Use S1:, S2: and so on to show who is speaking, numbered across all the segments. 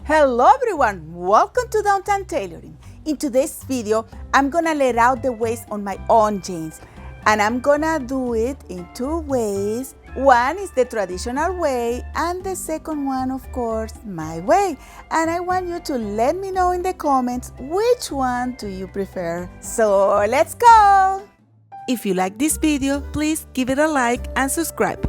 S1: Hello everyone, welcome to Downtown Tailoring. In today's video, I'm gonna lay out the waist on my own jeans. And I'm gonna do it in two ways. One is the traditional way, and the second one, of course, my way. And I want you to let me know in the comments which one do you prefer. So let's go! If you like this video, please give it a like and subscribe.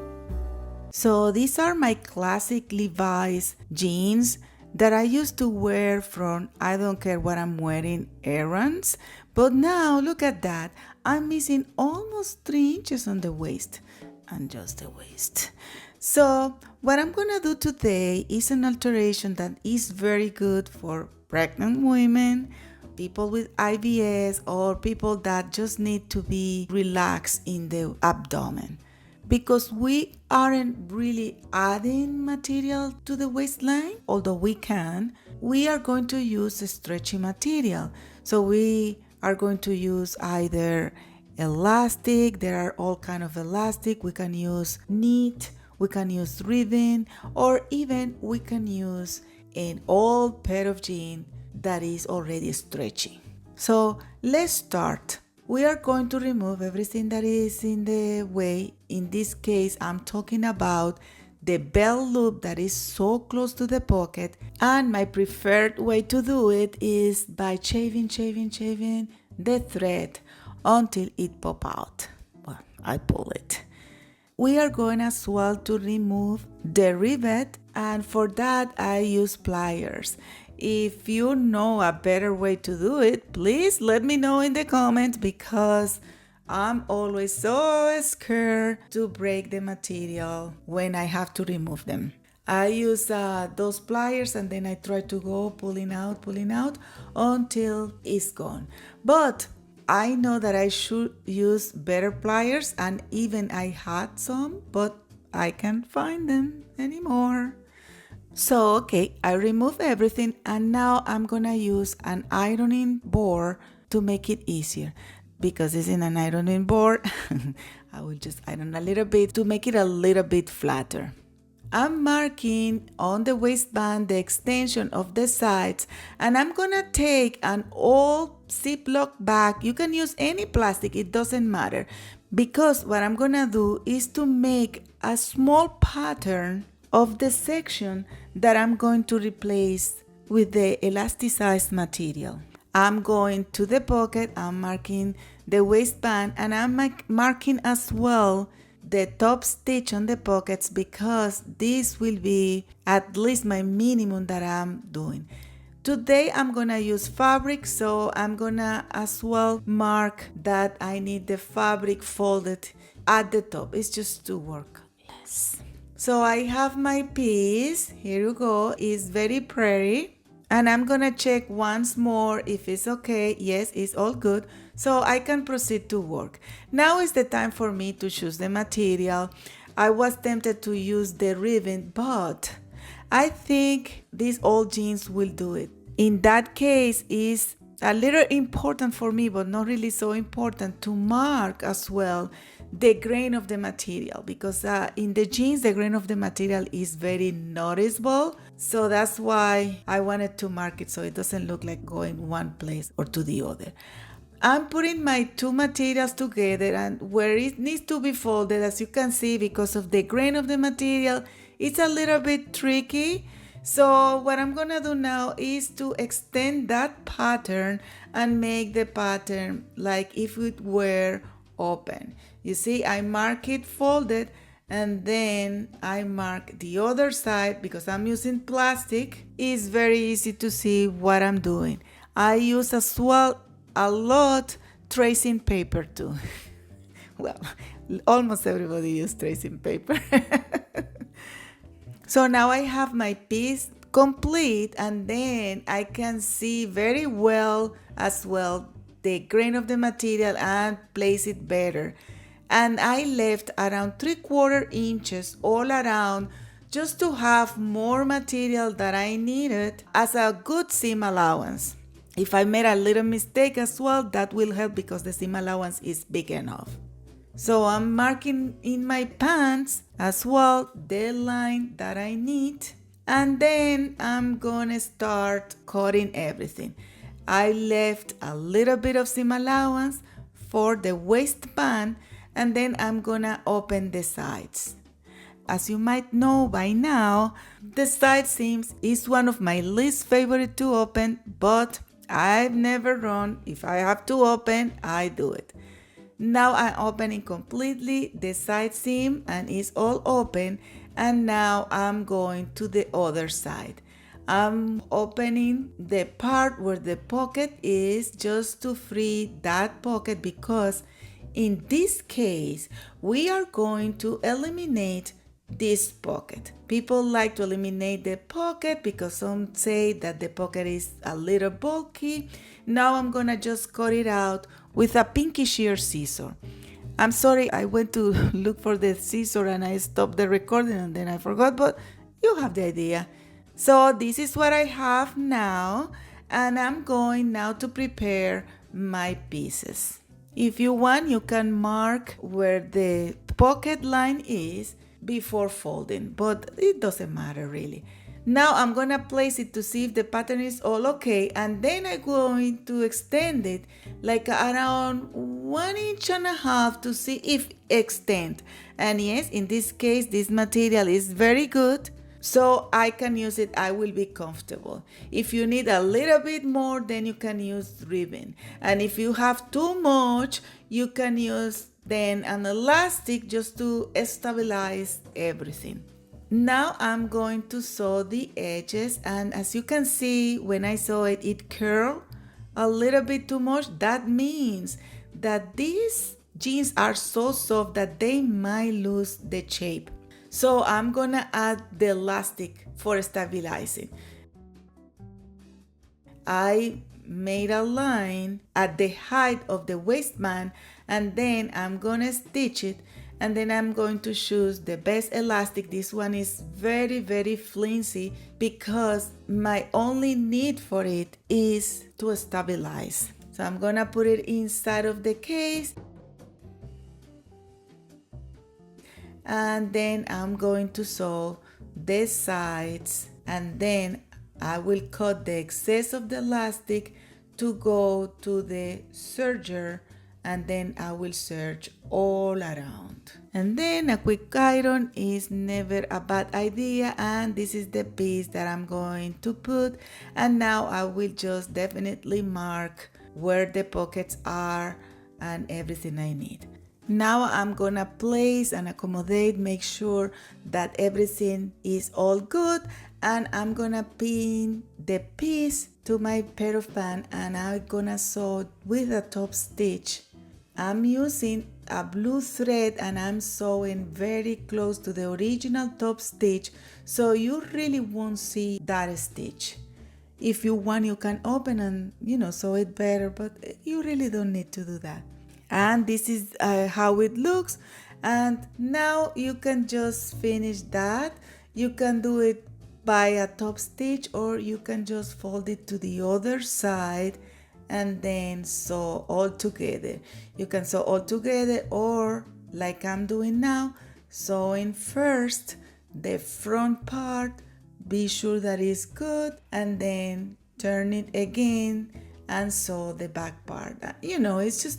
S1: So these are my classic Levi's jeans that I used to wear from I don't care what I'm wearing errands. But now look at that. I'm missing almost 3 inches on the waist and just the waist. So what I'm gonna do today is an alteration that is very good for pregnant women, people with IBS, or people that just need to be relaxed in the abdomen. Because we aren't really adding material to the waistline, although we can, we are going to use a stretchy material. So we are going to use either elastic, there are all kind of elastic, we can use knit, we can use ribbon, or even we can use an old pair of jeans that is already stretchy. So let's start. We are going to remove everything that is in the way. In this case, I'm talking about the belt loop that is so close to the pocket. And my preferred way to do it is by shaving the thread until it pops out. Well, I pull it. We are going as well to remove the rivet, and for that I use pliers. If you know a better way to do it, please let me know in the comments, because I'm always so scared to break the material when I have to remove them. I use those pliers and then I try to go pulling out until it's gone. But I know that I should use better pliers, and even I had some, but I can't find them anymore. So, okay, I remove everything, and now I'm gonna use an ironing board to make it easier. Because it's in an ironing board, I will just iron a little bit to make it a little bit flatter. I'm marking on the waistband the extension of the sides, and I'm gonna take an old Ziploc bag. You can use any plastic, it doesn't matter. Because what I'm gonna do is to make a small pattern of the section that I'm going to replace with the elasticized material. I'm going to the pocket, I'm marking the waistband, and I'm marking as well the top stitch on the pockets, because this will be at least my minimum that I'm doing. Today I'm gonna use fabric, so I'm gonna as well mark that I need the fabric folded at the top. It's just to work less. So I have my piece, here you go, it's very pretty. And I'm gonna check once more if it's okay. Yes, it's all good. So I can proceed to work. Now is the time for me to choose the material. I was tempted to use the ribbon, but I think these old jeans will do it. In that case, it's a little important for me, but not really so important, to mark as well the grain of the material, because in the jeans the grain of the material is very noticeable. So that's why I wanted to mark it so it doesn't look like going one place or to the other. I'm putting my two materials together, and where it needs to be folded, as you can see, because of the grain of the material, it's a little bit tricky. So what I'm gonna do now is to extend that pattern and make the pattern like if it were open. You see, I mark it folded, and then I mark the other side. Because I'm using plastic, it's very easy to see what I'm doing. I use as well a lot tracing paper too. Well, almost everybody uses tracing paper. So now I have my piece complete, and then I can see very well as well the grain of the material and place it better. And I left around 3/4 inches all around, just to have more material that I needed as a good seam allowance. If I made a little mistake as well, that will help, because the seam allowance is big enough. So I'm marking in my pants as well the line that I need, And then I'm gonna start cutting everything. I left a little bit of seam allowance for the waistband, and then I'm gonna open the sides. As you might know by now, the side seams is one of my least favorite to open, but I've never run. If I have to open, I do it. Now I'm opening completely the side seam and it's all open, and now I'm going to the other side. I'm opening the part where the pocket is just to free that pocket, because in this case we are going to eliminate this pocket. People like to eliminate the pocket because some say that the pocket is a little bulky. Now I'm gonna just cut it out with a pinky shear scissor. I'm sorry, I went to look for the scissor and I stopped the recording and then I forgot, but you have the idea. So this is what I have now, and I'm going now to prepare my pieces. If you want, you can mark where the pocket line is before folding, but it doesn't matter really. Now I'm gonna place it to see if the pattern is all okay, and then I'm going to extend it like around 1.5 inches to see if extend. And yes, in this case this material is very good, so I can use it. I will be comfortable. If you need a little bit more, then you can use ribbon, and if you have too much, you can use then an elastic just to stabilize everything. Now I'm going to sew the edges, and as you can see, when I sew it, it curled a little bit too much. That means that these jeans are so soft that they might lose the shape. So I'm gonna add the elastic for stabilizing. I made a line at the height of the waistband, and then I'm gonna stitch it, and then I'm going to choose the best elastic. This one is very, very flimsy because my only need for it is to stabilize. So I'm gonna put it inside of the case, and then I'm going to sew the sides, and then I will cut the excess of the elastic to go to the serger, and then I will serge all around. And then a quick iron is never a bad idea, and this is the piece that I'm going to put. And now I will just definitely mark where the pockets are and everything I need. Now I'm gonna place and accommodate, make sure that everything is all good, and I'm gonna pin the piece to my pair of pants, and I'm gonna sew with a top stitch. I'm using a blue thread and I'm sewing very close to the original top stitch, so you really won't see that stitch. If you want, you can open and sew it better, but you really don't need to do that. And this is how it looks. And now you can just finish that. You can do it by a top stitch, or you can just fold it to the other side and then sew all together. You can sew all together, or like I'm doing now, sewing first the front part, be sure that it's good, and then turn it again and sew the back part. It's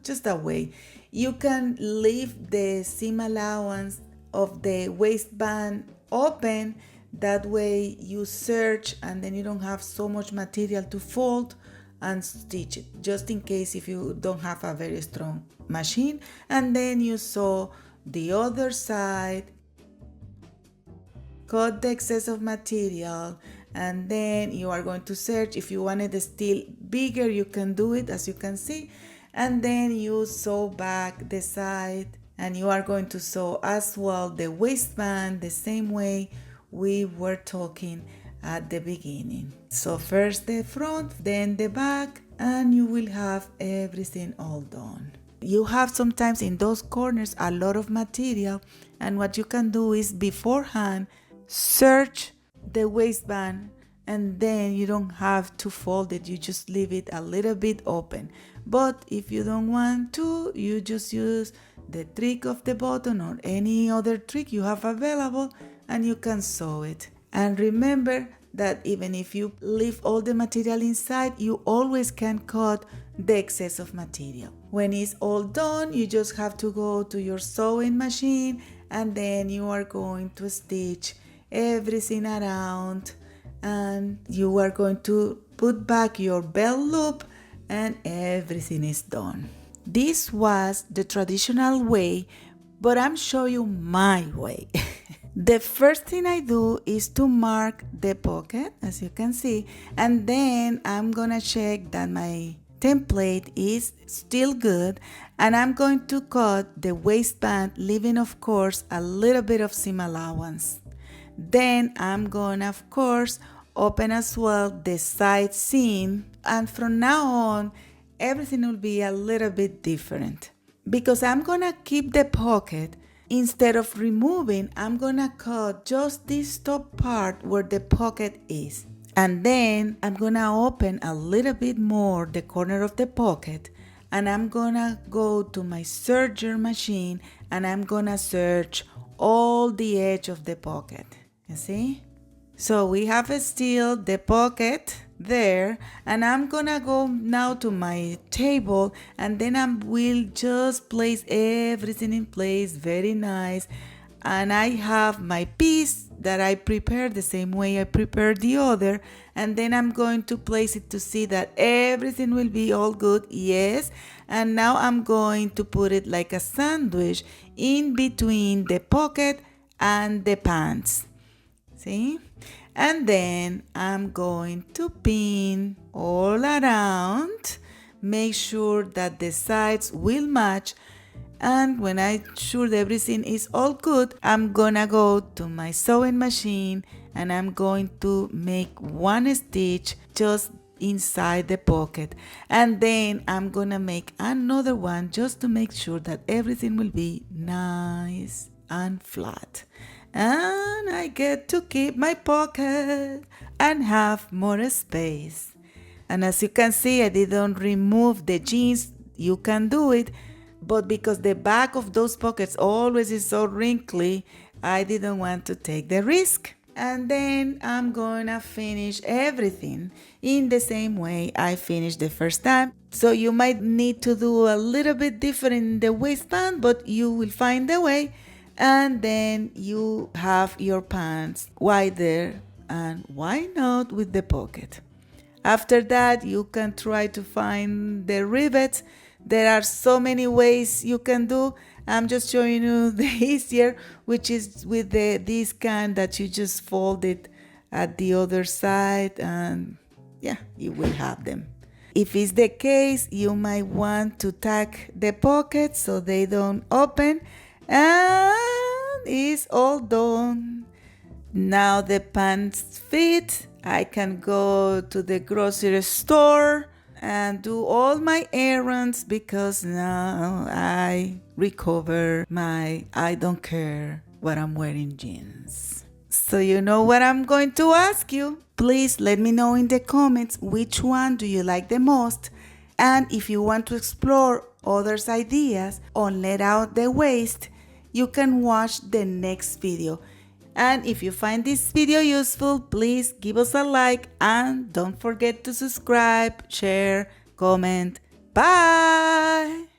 S1: just a way. You can leave the seam allowance of the waistband open, that way you serge and then you don't have so much material to fold and stitch it, just in case if you don't have a very strong machine. And then you sew the other side, cut the excess of material, and then you are going to serge. If you wanted it still bigger, you can do it, as you can see. And then you sew back the side, and you are going to sew as well the waistband the same way we were talking at the beginning. So first the front, then the back, and you will have everything all done. You have sometimes in those corners a lot of material, and what you can do is beforehand serge the waistband, and then you don't have to fold it, you just leave it a little bit open. But if you don't want to, you just use the trick of the button or any other trick you have available, and you can sew it. And remember that even if you leave all the material inside, you always can cut the excess of material. When it's all done, you just have to go to your sewing machine and then you are going to stitch everything around, and you are going to put back your belt loop and everything is done. This was the traditional way, but I'm showing you my way. The first thing I do is to mark the pocket, as you can see, and then I'm gonna check that my template is still good, and I'm going to cut the waistband, leaving of course a little bit of seam allowance. Then I'm gonna of course open as well the side seam, and from now on everything will be a little bit different because I'm gonna keep the pocket. Instead of removing, I'm gonna cut just this top part where the pocket is. And then I'm gonna open a little bit more the corner of the pocket, and I'm gonna go to my serger machine and I'm gonna serge all the edge of the pocket. You see? So we have still the pocket there, and I'm gonna go now to my table, and then I will just place everything in place very nice. And I have my piece that I prepared the same way I prepared the other, and then I'm going to place it to see that everything will be all good. Yes, and now I'm going to put it like a sandwich in between the pocket and the pants. See? And then I'm going to pin all around, make sure that the sides will match, and when I'm sure that everything is all good, I'm gonna go to my sewing machine and I'm going to make one stitch just inside the pocket, and then I'm gonna make another one just to make sure that everything will be nice and flat. And I get to keep my pocket and have more space. And as you can see, I didn't remove the jeans. You can do it, but because the back of those pockets always is so wrinkly, I didn't want to take the risk. And then I'm gonna finish everything in the same way I finished the first time. So you might need to do a little bit different in the waistband, but you will find the way. And then you have your pants wider, and why not with the pocket. After that, you can try to find the rivets. There are so many ways you can do. I'm just showing you the easier, which is with this kind that you just fold it at the other side, and yeah, you will have them. If it's the case, you might want to tack the pockets so they don't open. And it's all done. Now the pants fit. I can go to the grocery store and do all my errands because now I recover my I don't care what I'm wearing jeans. So you know what I'm going to ask you? Please let me know in the comments which one do you like the most. And if you want to explore others' ideas on let out the waist, you can watch the next video. And if you find this video useful, please give us a like and don't forget to subscribe, share, comment. Bye!